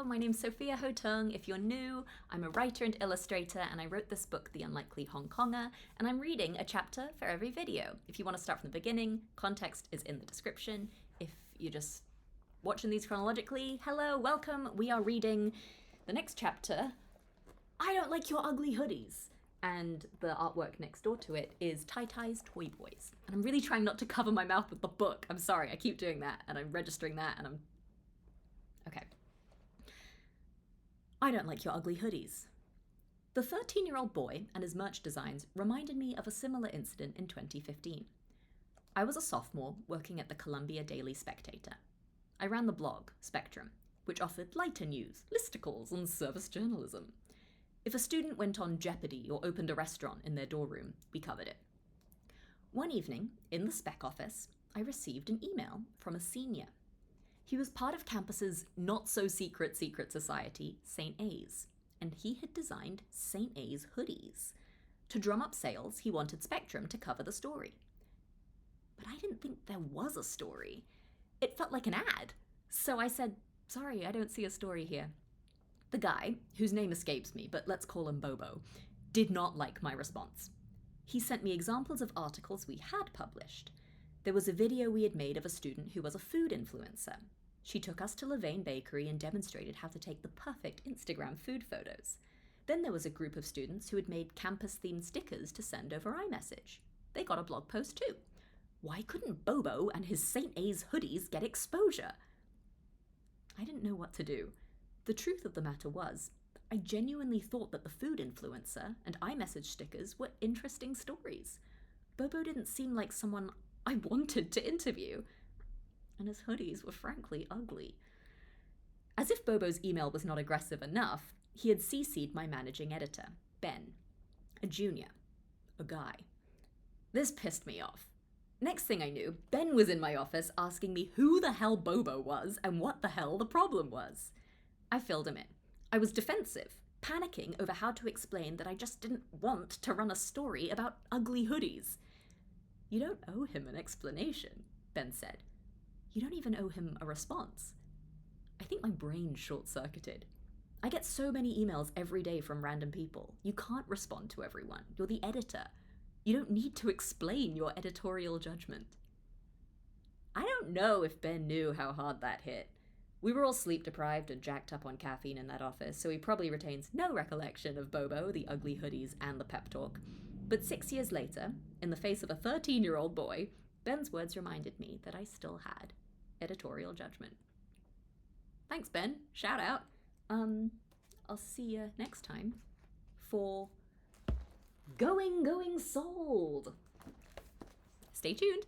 my name's Sophia Hotung. If you're new, I'm a writer and illustrator, and I wrote this book, The Unlikely Hong Konger, and I'm reading a chapter for every video. If you want to start from the beginning, context is in the description. If you're just watching these chronologically, hello, welcome. We are reading the next chapter, I Don't Like Your Ugly Hoodies. And the artwork next door to it is Tie Tie's Toy Boys. And I'm really trying not to cover my mouth with the book. I'm sorry, I keep doing that, and I'm registering that, and I'm... Okay. I Don't Like Your Ugly Hoodies. The 13-year-old boy and his merch designs reminded me of a similar incident in 2015. I was a sophomore working at the Columbia Daily Spectator. I ran the blog, Spectrum, which offered lighter news, listicles, and service journalism. If a student went on Jeopardy or opened a restaurant in their dorm room, we covered it. One evening, in the spec office, I received an email from a senior. He was part of campus's not-so-secret secret society, St. A's, and he had designed St. A's hoodies. To drum up sales, he wanted Spectrum to cover the story. But I didn't think there was a story. It felt like an ad. So I said, sorry, I don't see a story here. The guy, whose name escapes me, but let's call him Bobo, did not like my response. He sent me examples of articles we had published. There was a video we had made of a student who was a food influencer. She took us to Levain Bakery and demonstrated how to take the perfect Instagram food photos. Then there was a group of students who had made campus-themed stickers to send over iMessage. They got a blog post too. Why couldn't Bobo and his St. A's hoodies get exposure? I didn't know what to do. The truth of the matter was, I genuinely thought that the food influencer and iMessage stickers were interesting stories. Bobo didn't seem like someone I wanted to interview, and his hoodies were frankly ugly. As if Bobo's email was not aggressive enough, he had CC'd my managing editor, Ben, a junior, a guy. This pissed me off. Next thing I knew, Ben was in my office asking me who the hell Bobo was and what the hell the problem was. I filled him in. I was defensive, panicking over how to explain that I just didn't want to run a story about ugly hoodies. You don't owe him an explanation, Ben said. You don't even owe him a response. I think my brain short-circuited. I get so many emails every day from random people. You can't respond to everyone. You're the editor. You don't need to explain your editorial judgment. I don't know if Ben knew how hard that hit. We were all sleep-deprived and jacked up on caffeine in that office, so he probably retains no recollection of Bobo, the ugly hoodies, and the pep talk. But 6 years later, in the face of a 13-year-old boy, Ben's words reminded me that I still had editorial judgment. Thanks, Ben. Shout out. I'll see you next time for Going Sold. Stay tuned.